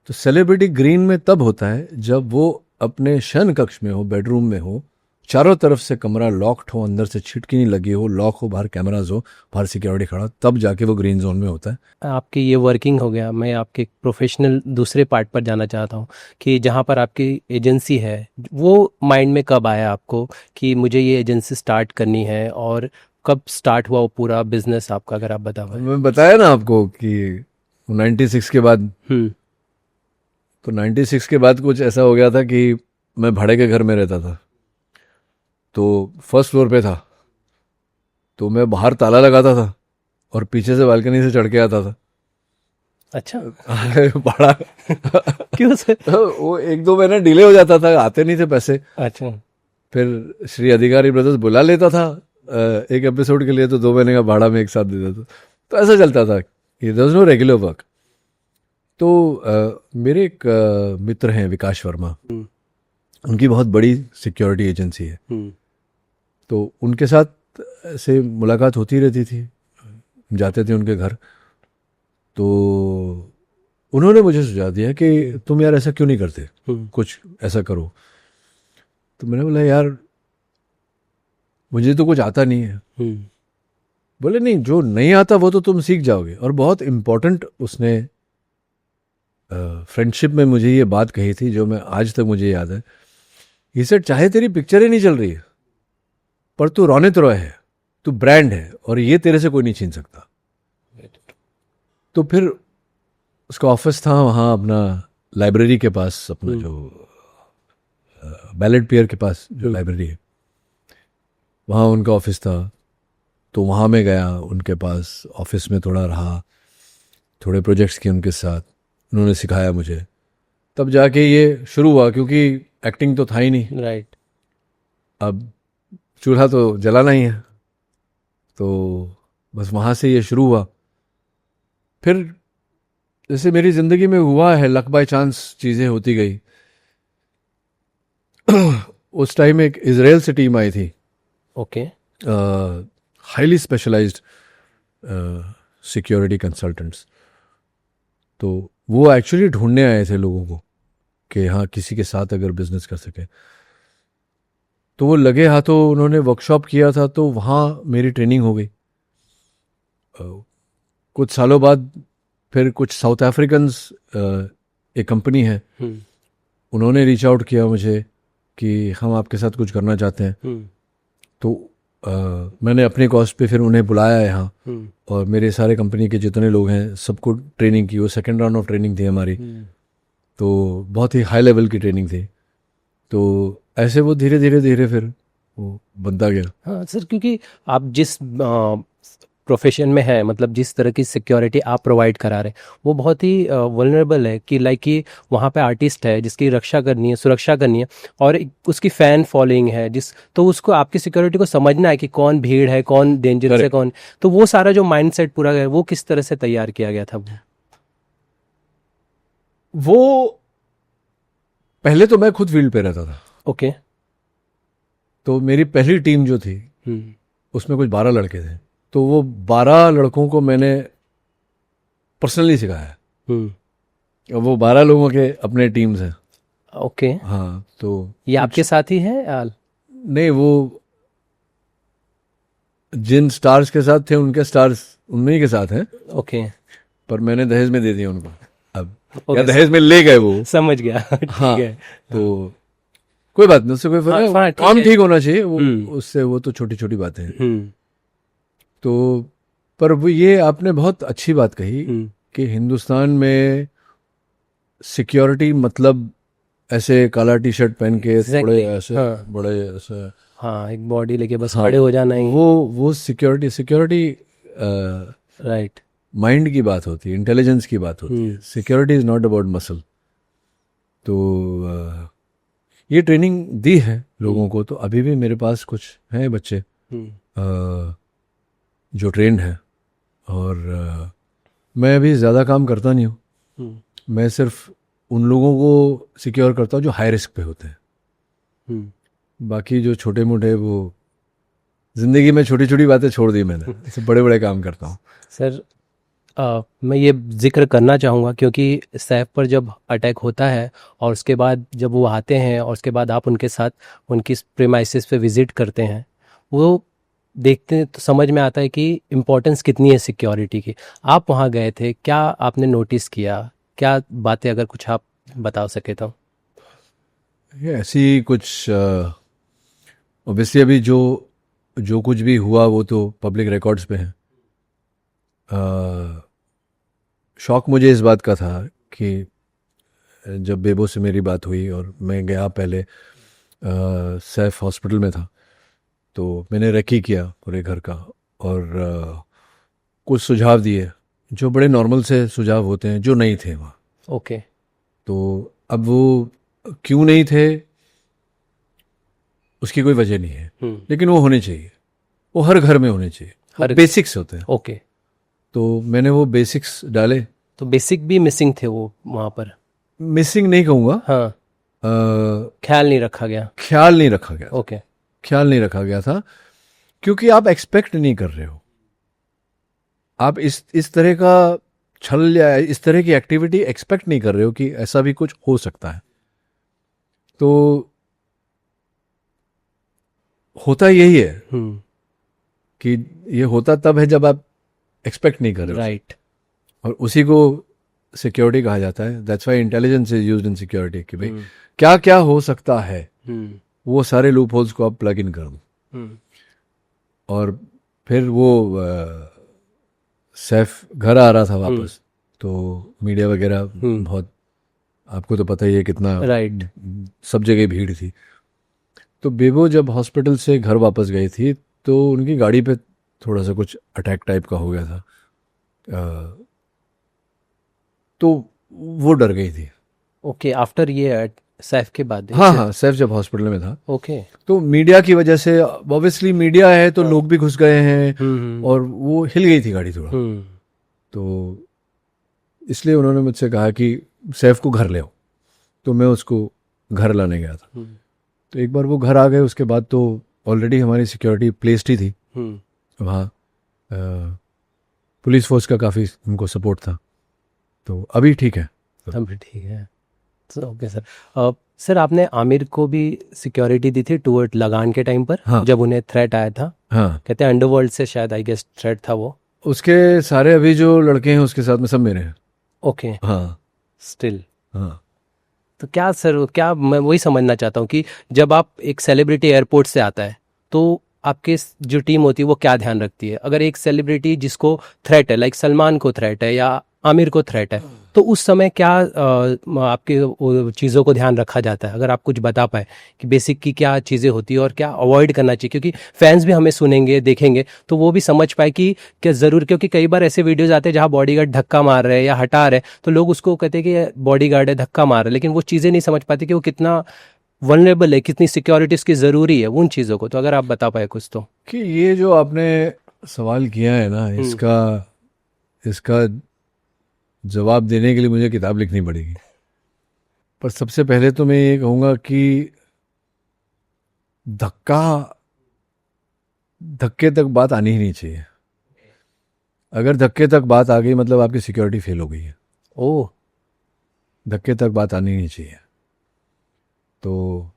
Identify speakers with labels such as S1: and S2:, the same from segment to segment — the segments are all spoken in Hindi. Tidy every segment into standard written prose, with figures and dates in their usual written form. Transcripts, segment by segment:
S1: तो सेलिब्रिटी ग्रीन में तब होता है जब वो अपने शयन कक्ष में हो, बेडरूम में हो, चारों तरफ से कमरा लॉक्ड हो, अंदर से छिटकी नहीं लगी हो, लॉक हो, बाहर कैमराज हो, बाहर सिक्योरिटी खड़ा हो, तब जाके वो ग्रीन जोन में होता है।
S2: आपकी ये वर्किंग हो गया, मैं आपके प्रोफेशनल दूसरे पार्ट पर जाना चाहता हूँ कि जहाँ पर आपकी एजेंसी है, वो माइंड में कब आया आपको कि मुझे ये एजेंसी स्टार्ट करनी है, और कब स्टार्ट हुआ वो पूरा बिजनेस आपका, अगर आप बता पाए।
S1: मैं बताया ना आपको कि 96 के बाद, तो 96 के बाद कुछ ऐसा हो गया था कि मैं भाड़े के घर में रहता था, तो फर्स्ट फ्लोर पे था, तो मैं बाहर ताला लगाता था और पीछे से बालकनी से चढ़ के आता था।
S2: अच्छा।
S1: भाड़ा
S2: क्यों सर?
S1: वो 1-2 महीने डिले हो जाता था, आते नहीं थे पैसे।
S2: अच्छा।
S1: फिर श्री अधिकारी ब्रदर्स बुला लेता था एक एपिसोड के लिए, तो 2 महीने का भाड़ा में एक साथ दे देता था। तो ऐसा चलता था कि there was no regular work. तो मेरे एक मित्र हैं विकास वर्मा, उनकी बहुत बड़ी सिक्योरिटी एजेंसी है, तो उनके साथ से मुलाकात होती रहती थी, जाते थे उनके घर। तो उन्होंने मुझे सुझाव दिया कि तुम यार ऐसा क्यों नहीं करते, कुछ ऐसा करो। तो मैंने बोला यार मुझे तो कुछ आता नहीं है। बोले नहीं, जो नहीं आता वो तो तुम सीख जाओगे। और बहुत इम्पोर्टेंट उसने फ्रेंडशिप में मुझे ये बात कही थी जो मैं आज तक मुझे याद है। ही सेड चाहे तेरी पिक्चर ही नहीं चल रही है, पर तू रोनित रॉय है, तू ब्रांड है, और ये तेरे से कोई नहीं छीन सकता। तो फिर उसका ऑफिस था वहाँ अपना लाइब्रेरी के पास, अपना जो बैलेट पियर के पास जो लाइब्रेरी है, वहाँ उनका ऑफिस था। तो वहाँ मैं गया उनके पास, ऑफिस में थोड़ा रहा, थोड़े प्रोजेक्ट्स किए उनके साथ, उन्होंने सिखाया मुझे। तब जाके ये शुरू हुआ, क्योंकि एक्टिंग तो था ही नहीं,
S2: राइट।
S1: अब चूल्हा तो जलाना ही है। तो बस वहाँ से ये शुरू हुआ। फिर जैसे मेरी ज़िंदगी में हुआ है, लक बाय चांस चीज़ें होती गई। उस टाइम एक इजराइल से टीम आई थी,
S2: okay.
S1: Highly specialised security consultants. तो वो एक्चुअली ढूंढने आए थे लोगों को कि हाँ किसी के साथ अगर बिजनेस कर सके। तो वो लगे हाथों उन्होंने वर्कशॉप किया था, तो वहाँ मेरी ट्रेनिंग हो गई। कुछ सालों बाद फिर कुछ साउथ अफ्रीकन्स, एक कंपनी है, उन्होंने रीच आउट किया मुझे कि हम आपके साथ कुछ करना चाहते हैं। तो मैंने अपने कॉस्ट पे फिर उन्हें बुलाया यहाँ, और मेरे सारे कंपनी के जितने लोग हैं सबको ट्रेनिंग की। वो सेकेंड राउंड ऑफ ट्रेनिंग थी हमारी, तो बहुत ही हाई लेवल की ट्रेनिंग थी। तो ऐसे वो धीरे धीरे धीरे फिर वो बनता गया।
S2: हाँ सर, क्योंकि आप जिस प्रोफेशन में है, मतलब जिस तरह की सिक्योरिटी आप प्रोवाइड करा रहे हैं, वो बहुत ही वल्नरेबल है कि लाइक कि वहाँ पे आर्टिस्ट है जिसकी रक्षा करनी है, सुरक्षा करनी है, और उसकी फ़ैन फॉलोइंग है तो उसको आपकी सिक्योरिटी को समझना है कि कौन भीड़ है, कौन डेंजरस है, कौन। तो वो सारा जो माइंडसेट पूरा है, वो किस तरह से तैयार किया गया था?
S1: वो पहले तो मैं खुद फील्ड पे रहता था।
S2: ओके।
S1: तो मेरी पहली टीम जो थी उसमें कुछ 12 लड़के थे। तो वो 12 लड़कों को मैंने पर्सनली सिखाया। और वो 12 लोगों के अपने टीम्स हैं।
S2: ओके।
S1: हाँ, तो
S2: ये आपके साथ ही है?
S1: नहीं, वो जिन स्टार्स के साथ थे उनके स्टार्स उन्हीं के साथ हैं।
S2: ओके।
S1: पर मैंने दहेज में दे दिया उनको। अब
S2: ओके,
S1: या दहेज में ले गए वो।
S2: समझ गया। ठीक
S1: हाँ,
S2: है।
S1: तो कोई बात नहीं, उससे कोई फर्क
S2: हाँ,
S1: नहीं,
S2: ठीक
S1: काम
S2: है।
S1: ठीक होना चाहिए वो, उससे वो तो छोटी छोटी बातें हैं। तो पर वो ये आपने बहुत अच्छी बात कही कि हिंदुस्तान में सिक्योरिटी मतलब ऐसे काला टी शर्ट पहन के थोड़े ऐसे बड़े ऐसे,
S2: हाँ, एक बॉडी लेके बस खड़े हो जाना ही।
S1: वो सिक्योरिटी
S2: राइट।
S1: माइंड की बात होती है, इंटेलिजेंस की बात होती है। Security is not about muscle. तो ये ट्रेनिंग दी है लोगों को। तो अभी भी मेरे पास कुछ हैं बच्चे जो ट्रेंड हैं, और मैं अभी ज़्यादा काम करता नहीं हूँ। मैं सिर्फ उन लोगों को सिक्योर करता हूँ जो हाई रिस्क पे होते हैं। बाकी जो छोटे मोटे, वो ज़िंदगी में छोटी छोटी बातें छोड़ दी मैंने, ऐसे बड़े बड़े काम करता हूँ।
S2: सर, मैं ये जिक्र करना चाहूँगा क्योंकि सैफ पर जब अटैक होता है और उसके बाद जब वो आते हैं और उसके बाद आप उनके साथ उनकी प्रेमाइसिस पे विज़िट करते हैं, वो देखते हैं तो समझ में आता है कि इम्पोर्टेंस कितनी है सिक्योरिटी की। आप वहाँ गए थे, क्या आपने नोटिस किया, क्या बातें अगर कुछ आप बता सके तो?
S1: ये ऐसी कुछ ऑब्वियसली अभी जो जो कुछ भी हुआ वो तो पब्लिक रिकॉर्ड्स पे है। शौक मुझे इस बात का था कि जब बेबो से मेरी बात हुई और मैं गया पहले, सैफ हॉस्पिटल में था, तो मैंने रेकी किया पूरे घर का और कुछ सुझाव दिए जो बड़े नॉर्मल से सुझाव होते हैं जो नहीं थे वहाँ।
S2: ओके।
S1: तो अब वो क्यों नहीं थे उसकी कोई वजह नहीं है, लेकिन वो होने चाहिए, वो हर घर में होने चाहिए,
S2: हर
S1: बेसिक्स होते हैं।
S2: ओके।
S1: तो मैंने वो बेसिक्स डाले।
S2: तो बेसिक भी मिसिंग थे वो वहाँ पर?
S1: मिसिंग नहीं कहूँगा,
S2: हाँ, ख्याल नहीं रखा गया।
S1: ख्याल नहीं रखा गया,
S2: ओके।
S1: ख्याल नहीं रखा गया था क्योंकि आप एक्सपेक्ट नहीं कर रहे हो, आप इस तरह का छल या इस तरह की एक्टिविटी एक्सपेक्ट नहीं कर रहे हो कि ऐसा भी कुछ हो सकता है। तो होता यही है कि ये होता तब है जब आप एक्सपेक्ट नहीं कर रहे हो,
S2: राइट।
S1: और उसी को सिक्योरिटी कहा जाता है। That's why intelligence is used in security कि भाई क्या क्या हो सकता है, वो सारे लूप होल्स को आप प्लग इन कर दो। और फिर वो सैफ घर आ रहा था वापस, तो मीडिया वगैरह बहुत, आपको तो पता ही है कितना,
S2: राइट।
S1: सब जगह भीड़ थी। तो बेबो जब हॉस्पिटल से घर वापस गई थी तो उनकी गाड़ी पे थोड़ा सा कुछ अटैक टाइप का हो गया था, तो वो डर गई थी।
S2: ओके, आफ्टर ये सैफ के बाद?
S1: हाँ हाँ, सैफ जब हॉस्पिटल में था,
S2: ओके।
S1: तो मीडिया की वजह से, ऑब्वियसली मीडिया है तो लोग भी घुस गए हैं, और वो हिल गई थी गाड़ी थोड़ा। तो इसलिए उन्होंने मुझसे कहा कि सैफ को घर ले आओ, तो मैं उसको घर लाने गया था। तो एक बार वो घर आ गए, उसके बाद तो ऑलरेडी हमारी सिक्योरिटी प्लेस्ड ही थी वहाँ। पुलिस फोर्स का काफ़ी उनको सपोर्ट था, तो अभी ठीक है।
S2: अभी ठीक है। Okay sir. सर, आपने आमिर को भी सिक्योरिटी दी थी टूवर्ड लगान के टाइम पर?
S1: हाँ।
S2: जब उन्हें थ्रेट आया था?
S1: हाँ,
S2: कहते हैं अंडरवर्ल्ड से शायद, आई गेस, थ्रेट था वो।
S1: उसके सारे अभी जो लड़के हैं उसके साथ में सब मेरे हैं।
S2: ओके।
S1: हाँ
S2: स्टिल।
S1: हाँ।
S2: तो क्या सर, क्या मैं वही समझना चाहता हूँ कि जब आप एक सेलिब्रिटी एयरपोर्ट से आता है तो आपके जो टीम होती है वो क्या ध्यान रखती है? अगर एक सेलिब्रिटी जिसको थ्रेट है, लाइक सलमान को थ्रेट है या आमिर को थ्रेट है, तो उस समय क्या आपके चीज़ों को ध्यान रखा जाता है? अगर आप कुछ बता पाए कि बेसिक की क्या चीज़ें होती है और क्या अवॉइड करना चाहिए, क्योंकि फैंस भी हमें सुनेंगे देखेंगे तो वो भी समझ पाए कि क्या ज़रूर, क्योंकि कई बार ऐसे वीडियोज आते हैं जहाँ बॉडीगार्ड धक्का मार रहे हैं या हटा रहे हैं, तो लोग उसको कहते हैं कि बॉडीगार्ड है, धक्का मार रहे हैं, लेकिन वो चीज़ें नहीं समझ पाते कि वो कितना वल्नरेबल है, कितनी सिक्योरिटी इसकी ज़रूरी है, उन चीज़ों को। तो अगर आप बता पाए कुछ तो।
S1: कि ये जो आपने सवाल किया है ना, इसका जवाब देने के लिए मुझे किताब लिखनी पड़ेगी। पर सबसे पहले तो मैं ये कहूँगा कि धक्के तक बात आनी ही नहीं चाहिए। अगर धक्के तक बात आ गई मतलब आपकी सिक्योरिटी फेल हो गई है।
S2: ओह।
S1: धक्के तक बात आनी नहीं चाहिए। तो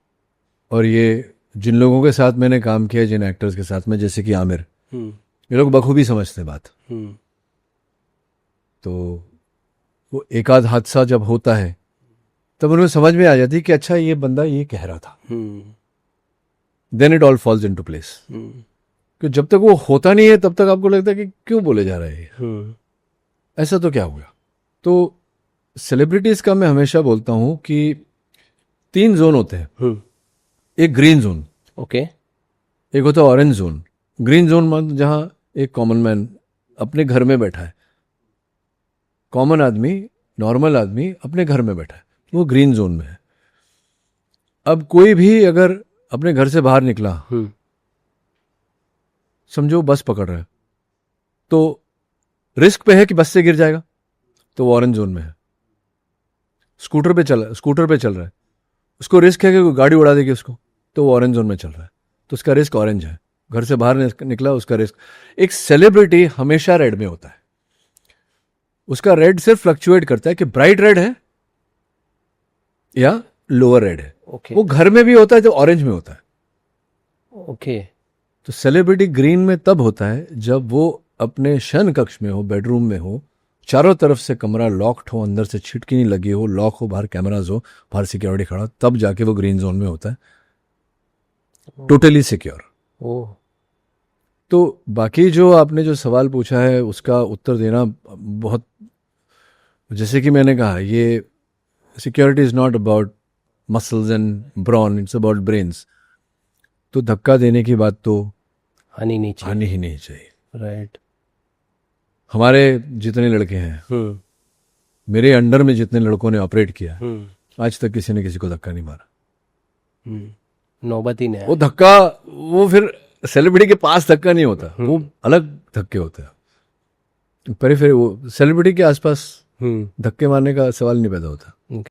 S1: और ये जिन लोगों के साथ मैंने काम किया, जिन एक्टर्स के साथ में, जैसे कि आमिर, ये लोग बखूबी समझते बात। तो वो एक आध हादसा जब होता है तब उन्हें समझ में आ जाती है कि अच्छा ये बंदा ये कह रहा था। Then it all falls into place. कि जब तक वो होता नहीं है तब तक आपको लगता है कि क्यों बोले जा रहे हैं, ऐसा तो क्या हो गया। तो सेलिब्रिटीज का मैं हमेशा बोलता हूं कि 3 जोन होते हैं। एक ग्रीन जोन,
S2: ओके,
S1: एक होता है ऑरेंज जोन। ग्रीन जोन मतलब जहां एक कॉमन मैन अपने घर में बैठा है, कॉमन आदमी, नॉर्मल आदमी अपने घर में बैठा है, वो ग्रीन जोन में है। अब कोई भी अगर अपने घर से बाहर निकला, समझो बस पकड़ रहा है, तो रिस्क पे है कि बस से गिर जाएगा, तो वो ऑरेंज जोन में है। स्कूटर पे चल रहा है, उसको रिस्क है कि गाड़ी उड़ा देगी उसको, तो वो ऑरेंज जोन में चल रहा है, तो उसका रिस्क ऑरेंज है। घर से बाहर निकला, उसका रिस्क। एक सेलिब्रिटी हमेशा रेड में होता है। उसका रेड सिर्फ फ्लक्चुएट करता है कि ब्राइट रेड है या लोअर रेड है।
S2: ओके
S1: वो घर में भी होता है तो ऑरेंज में होता है।
S2: ओके
S1: तो सेलिब्रिटी ग्रीन में तब होता है जब वो अपने शयन कक्ष में हो, बेडरूम में हो, चारों तरफ से कमरा लॉक्ड हो, अंदर से छिटकी नहीं लगी हो, लॉक हो, बाहर कैमराज हो, बाहर सिक्योरिटी खड़ा हो, तब जाके वो ग्रीन जोन में होता है, टोटली सिक्योर।
S2: ओ
S1: तो बाकी जो आपने जो सवाल पूछा है उसका उत्तर देना बहुत, जैसे कि मैंने कहा, ये security is not about muscles and bronze, it's about brains. तो धक्का देने की बात तो
S2: आनी नहीं चाहिए।
S1: आनी ही नहीं चाहिए।
S2: राइट।
S1: हमारे जितने लड़के हैं, मेरे अंडर में जितने लड़कों ने ऑपरेट किया, आज तक किसी ने किसी को धक्का नहीं मारा।
S2: नौबत ही नहीं
S1: वो धक्का, वो फिर सेलिब्रिटी के पास धक्का नहीं होता, वो अलग धक्के होते हैं। पर फिर वो सेलिब्रिटी के आसपास धक्के मारने का सवाल नहीं पैदा होता।
S2: आया।